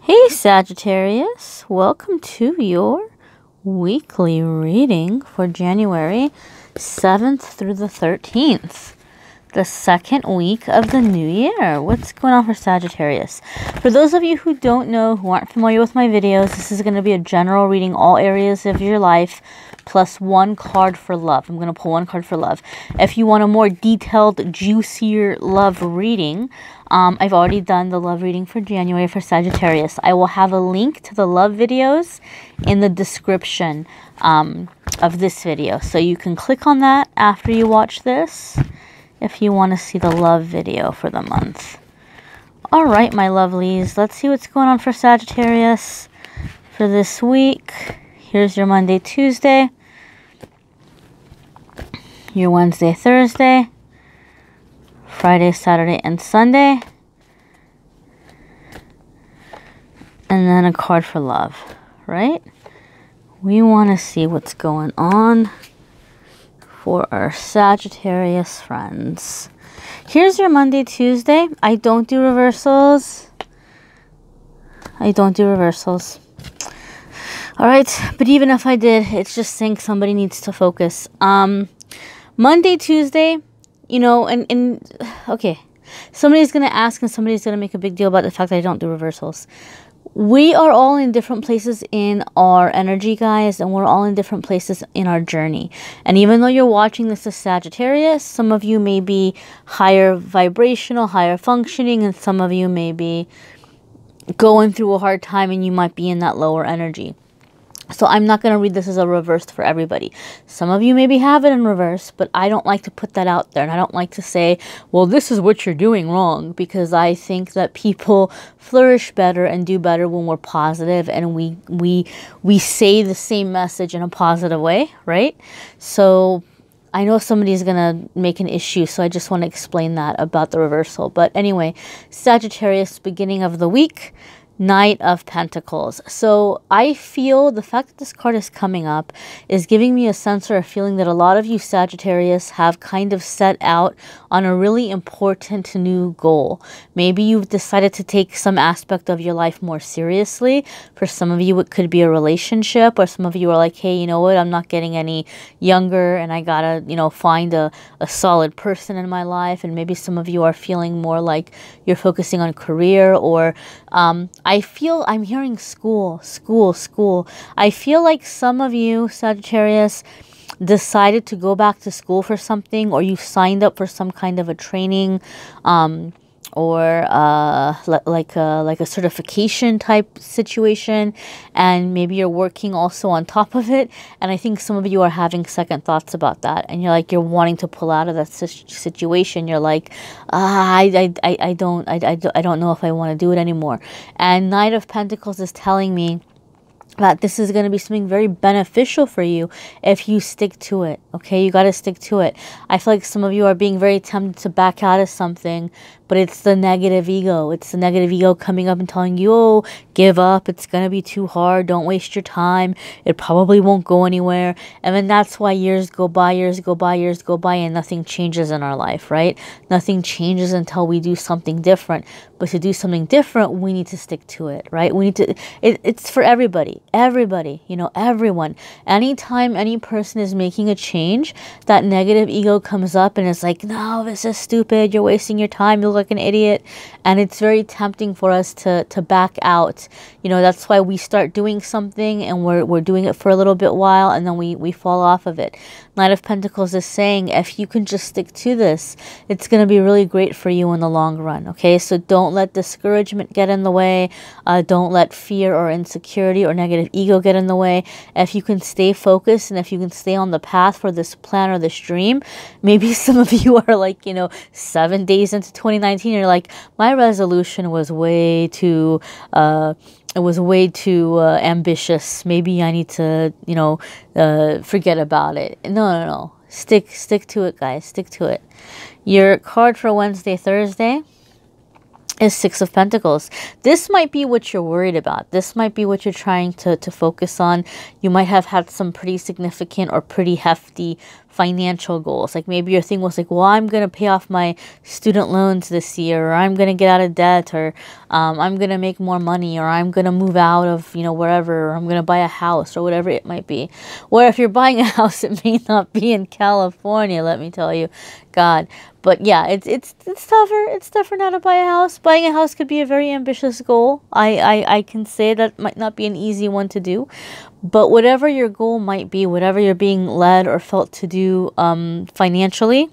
Hey Sagittarius, welcome to your weekly reading for January 7th through the 13th, the second week of the new year. What's going on for Sagittarius? For those of you who don't know, who aren't familiar with my videos, this is going to be a general reading, all areas of your life, plus one card for love. I'm going to pull one card for love. If you want a more detailed, juicier love reading, I've already done the love reading for January for Sagittarius. I will have a link to the love videos in the description of this video. So you can click on that after you watch this if you want to see the love video for the month. All right, my lovelies. Let's see what's going on for Sagittarius for this week. Here's your Monday, Tuesday, your Wednesday, Thursday, Friday, Saturday, and Sunday. And then a card for love, right? We want to see what's going on for our Sagittarius friends. Here's your Monday, Tuesday. I don't do reversals. All right, but even if I did, it's just saying somebody needs to focus. Monday, Tuesday, you know, and okay, somebody's going to ask and somebody's going to make a big deal about the fact that I don't do reversals. We are all in different places in our energy, guys, and we're all in different places in our journey. And even though you're watching this as Sagittarius, some of you may be higher vibrational, higher functioning, and some of you may be going through a hard time and you might be in that lower energy. So I'm not going to read this as a reversed for everybody. Some of you maybe have it in reverse, but I don't like to put that out there. And I don't like to say, well, this is what you're doing wrong, because I think that people flourish better and do better when we're positive and we say the same message in a positive way, right? So I know somebody's going to make an issue, so I just want to explain that about the reversal. But anyway, Sagittarius, beginning of the week, Knight of Pentacles. So I feel the fact that this card is coming up is giving me a sense or a feeling that a lot of you Sagittarius have kind of set out on a really important new goal. Maybe you've decided to take some aspect of your life more seriously. For some of you, it could be a relationship, or some of you are like, hey, you know what? I'm not getting any younger and I gotta, you know, find a solid person in my life. And maybe some of you are feeling more like you're focusing on career, or I feel I'm hearing school. I feel like some of you, Sagittarius, decided to go back to school for something, or you signed up for some kind of a training, or like a certification type situation, and maybe you're working also on top of it. And I think some of you are having second thoughts about that, and you're wanting to pull out of that situation. You're like, I don't know if I want to do it anymore. And Knight of Pentacles is telling me that this is going to be something very beneficial for you if you stick to it. Okay, you got to stick to it. I feel like some of you are being very tempted to back out of something, but it's the negative ego. It's the negative ego coming up and telling you, oh, give up. It's going to be too hard. Don't waste your time. It probably won't go anywhere. And then that's why years go by, and nothing changes in our life, right? Nothing changes until we do something different. But to do something different, we need to stick to it, right? We need to, it's for everybody, you know, everyone. Anytime any person is making a change, that negative ego comes up and it's like, no, this is stupid. You're wasting your time. You look like an idiot. And it's very tempting for us to back out. You know, that's why we start doing something and we're doing it for a little bit while, and then we fall off of it. Knight of Pentacles is saying, if you can just stick to this, it's going to be really great for you in the long run. Okay, so don't let discouragement get in the way. Don't let fear or insecurity or negative ego get in the way. If you can stay focused and if you can stay on the path for this plan or this dream, maybe some of you are like, you know, 7 days into 2019, you're like, my resolution was way too ambitious. Maybe I need to, you know, forget about it. No. Stick to it, guys. Stick to it. Your card for Wednesday, Thursday. is Six of Pentacles. This might be what you're worried about. This might be what you're trying to focus on. You might have had some pretty significant or pretty hefty financial goals. Like maybe your thing was like, well, I'm going to pay off my student loans this year, or I'm going to get out of debt, or I'm going to make more money, or I'm going to move out of, you know, wherever, or I'm going to buy a house, or whatever it might be. Or if you're buying a house, it may not be in California, let me tell you. God. But yeah, it's tougher. It's tougher now to buy a house. Buying a house could be a very ambitious goal. I can say that might not be an easy one to do. But whatever your goal might be, whatever you're being led or felt to do financially,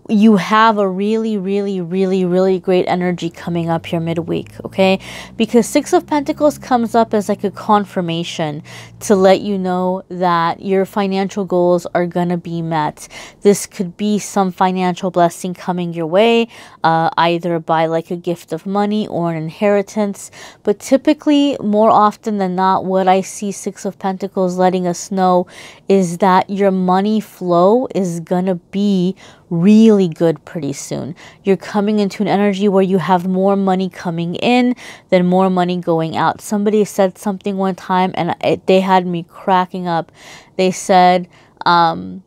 you have a really, really, really, really great energy coming up here midweek, okay? Because Six of Pentacles comes up as like a confirmation to let you know that your financial goals are going to be met. This could be some financial blessing coming your way, either by like a gift of money or an inheritance. But typically, more often than not, what I see Six of Pentacles letting us know is that your money flow is going to be really good pretty soon. You're coming into an energy where you have more money coming in than more money going out. Somebody said something one time and they had me cracking up. They said, I'm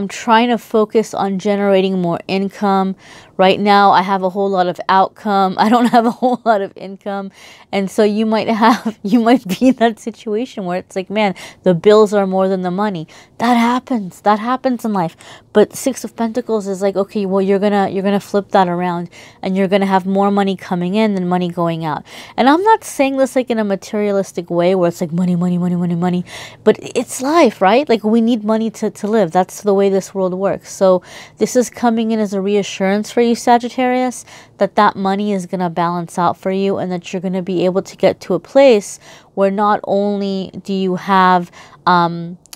trying to focus on generating more income. Right now, I have a whole lot of outcome. I don't have a whole lot of income. And so you might be in that situation where it's like, man, the bills are more than the money. That happens. That happens in life. But Six of Pentacles is like, okay, well, you're gonna flip that around, and you're gonna have more money coming in than money going out. And I'm not saying this like in a materialistic way where it's like money, money, money, money, money. But it's life, right? Like we need money to live. That's the way this world works. So this is coming in as a reassurance for you, Sagittarius, that money is going to balance out for you, and that you're going to be able to get to a place where not only do you have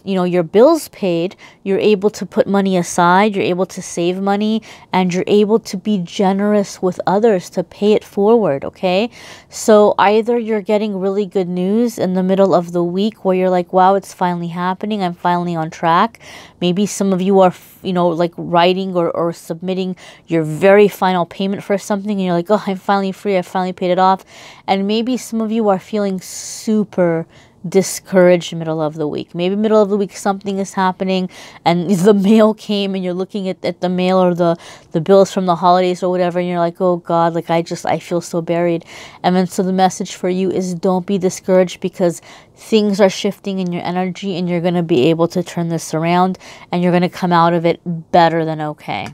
you know, your bills paid, you're able to put money aside, you're able to save money, and you're able to be generous with others to pay it forward, okay? So either you're getting really good news in the middle of the week where you're like, wow, it's finally happening, I'm finally on track. Maybe some of you are, you know, like writing or submitting your very final payment for something, and you're like, oh, I'm finally free, I finally paid it off. And maybe some of you are feeling super discouraged middle of the week. Maybe middle of the week something is happening and the mail came, and you're looking at the mail or the bills from the holidays or whatever, and you're like, oh God, like I feel so buried. And then so the message for you is don't be discouraged, because things are shifting in your energy, and you're going to be able to turn this around, and you're going to come out of it better than okay.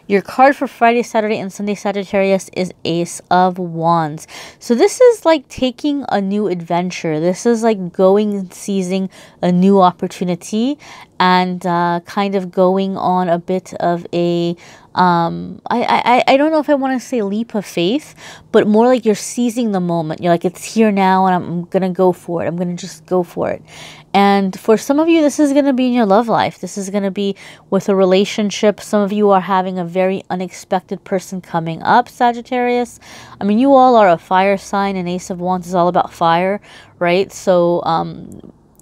Your card for Friday, Saturday, and Sunday, Sagittarius, is Ace of Wands. So this is like taking a new adventure. This is like going and seizing a new opportunity, and kind of going on a bit of a I don't know if I want to say leap of faith, but more like you're seizing the moment. You're like, it's here now, and I'm gonna go for it. I'm gonna just go for it. And for some of you, this is gonna be in your love life. This is gonna be with a relationship. Some of you are having a very unexpected person coming up, Sagittarius. I mean, you all are a fire sign, and Ace of Wands is all about fire, right? So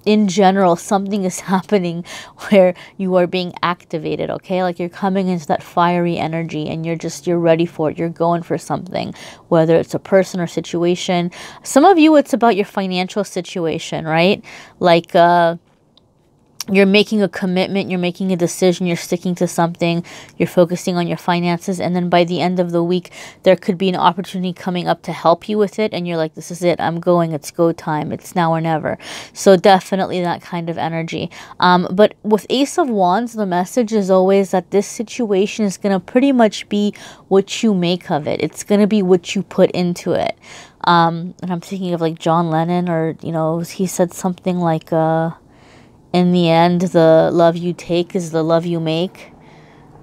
in general, something is happening where you are being activated, okay? Like you're coming into that fiery energy, and you're ready for it. You're going for something, whether it's a person or situation. Some of you, it's about your financial situation, right? Like you're making a commitment, you're making a decision, you're sticking to something, you're focusing on your finances, and then by the end of the week, there could be an opportunity coming up to help you with it, and you're like, this is it, I'm going, it's go time, it's now or never. So definitely that kind of energy. But with Ace of Wands, the message is always that this situation is going to pretty much be what you make of it. It's going to be what you put into it. And I'm thinking of like John Lennon, or, you know, he said something like, in the end, the love you take is the love you make.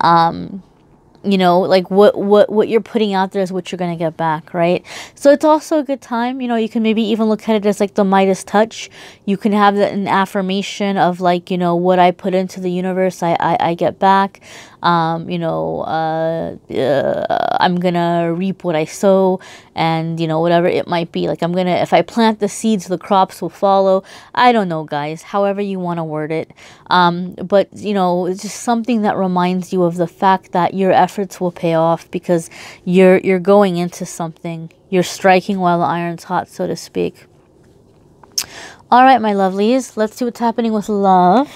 You know, like what you're putting out there is what you're going to get back, right? So it's also a good time. You know, you can maybe even look at it as like the Midas touch. You can have an affirmation of like, you know, what I put into the universe, I get back. You know, I'm gonna reap what I sow, and you know, whatever it might be. Like, if I plant the seeds, the crops will follow. I don't know, guys, however you want to word it. But you know, it's just something that reminds you of the fact that your efforts will pay off, because you're going into something. You're striking while the iron's hot, so to speak. All right, my lovelies, let's see what's happening with love.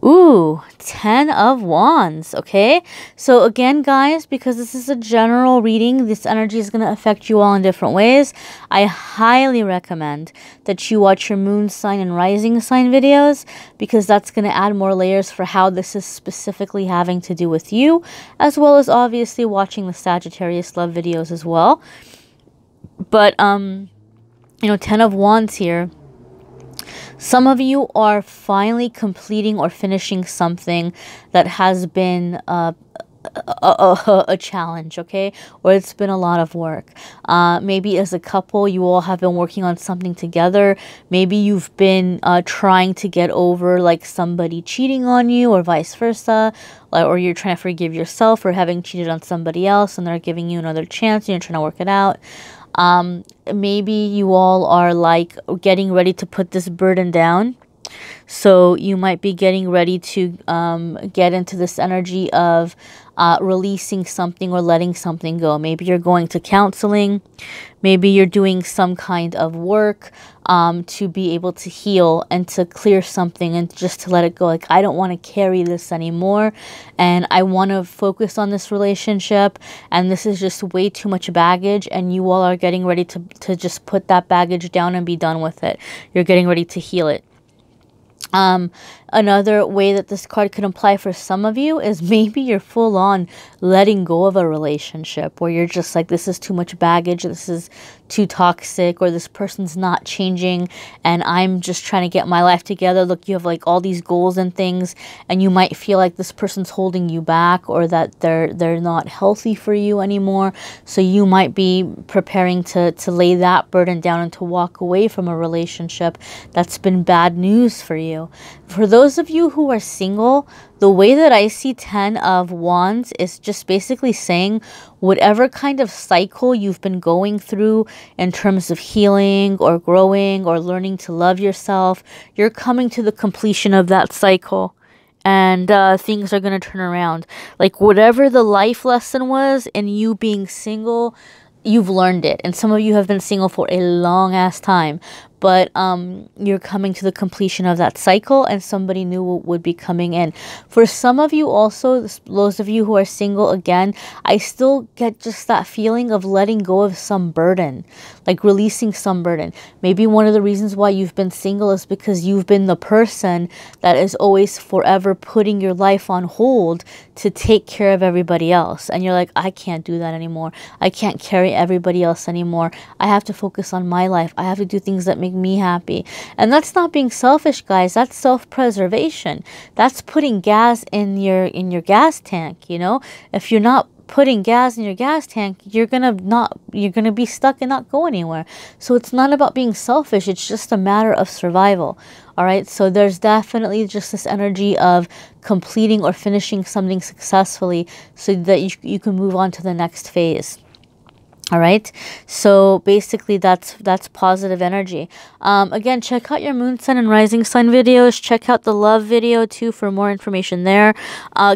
Ooh, 10 of Wands, okay? So again, guys, because this is a general reading, this energy is going to affect you all in different ways. I highly recommend that you watch your moon sign and rising sign videos, because that's going to add more layers for how this is specifically having to do with you, as well as obviously watching the Sagittarius love videos as well. But, you know, 10 of Wands here. Some of you are finally completing or finishing something that has been a challenge, okay? Or it's been a lot of work. Maybe as a couple, you all have been working on something together. Maybe you've been trying to get over like somebody cheating on you, or vice versa. Or you're trying to forgive yourself for having cheated on somebody else, and they're giving you another chance and you're trying to work it out. Maybe you all are like getting ready to put this burden down. So you might be getting ready to get into this energy of releasing something or letting something go. Maybe you're going to counseling. Maybe you're doing some kind of work to be able to heal and to clear something and just to let it go. Like, I don't want to carry this anymore, and I want to focus on this relationship, and this is just way too much baggage, and you all are getting ready to just put that baggage down and be done with it. You're getting ready to heal it. Another way that this card could apply for some of you is maybe you're full on letting go of a relationship where you're just like, this is too much baggage, this is too toxic, or this person's not changing and I'm just trying to get my life together. Look, you have like all these goals and things, and you might feel like this person's holding you back, or that they're not healthy for you anymore. So you might be preparing to lay that burden down and to walk away from a relationship that's been bad news for you. For those of you who are single, the way that I see 10 of Wands is just basically saying whatever kind of cycle you've been going through in terms of healing or growing or learning to love yourself, you're coming to the completion of that cycle. And things are going to turn around. Like, whatever the life lesson was in you being single, you've learned it. And some of you have been single for a long ass time. But you're coming to the completion of that cycle, and somebody new would be coming in. For some of you also, those of you who are single, again, I still get just that feeling of letting go of some burden, like releasing some burden. Maybe one of the reasons why you've been single is because you've been the person that is always forever putting your life on hold to take care of everybody else. And you're like, I can't do that anymore. I can't carry everybody else anymore. I have to focus on my life. I have to do things that make me happy. And that's not being selfish, guys. That's self-preservation. That's putting gas in your gas tank, you know? If you're not putting gas in your gas tank, you're gonna be stuck and not go anywhere. So it's not about being selfish, it's just a matter of survival. All right, so there's definitely just this energy of completing or finishing something successfully so that you can move on to the next phase. All right, so basically that's positive energy. Again, check out your moon, sun, and rising sign videos. Check out the love video too for more information there.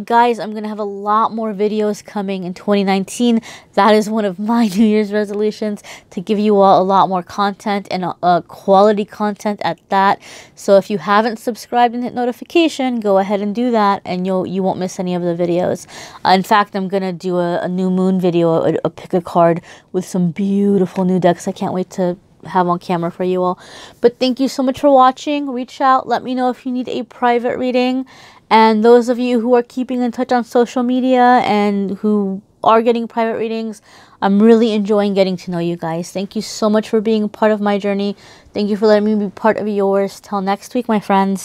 Guys, I'm gonna have a lot more videos coming in 2019. That is one of my New Year's resolutions, to give you all a lot more content, and quality content at that. So if you haven't subscribed and hit notification, go ahead and do that, and you won't miss any of the videos. In fact, I'm gonna do a new moon video, a pick a card with some beautiful new decks. I can't wait to have on camera for you all. But thank you so much for watching. Reach out, let me know if you need a private reading. And those of you who are keeping in touch on social media and who are getting private readings, I'm really enjoying getting to know you guys. Thank you so much for being part of my journey. Thank you for letting me be part of yours. Till next week, my friends.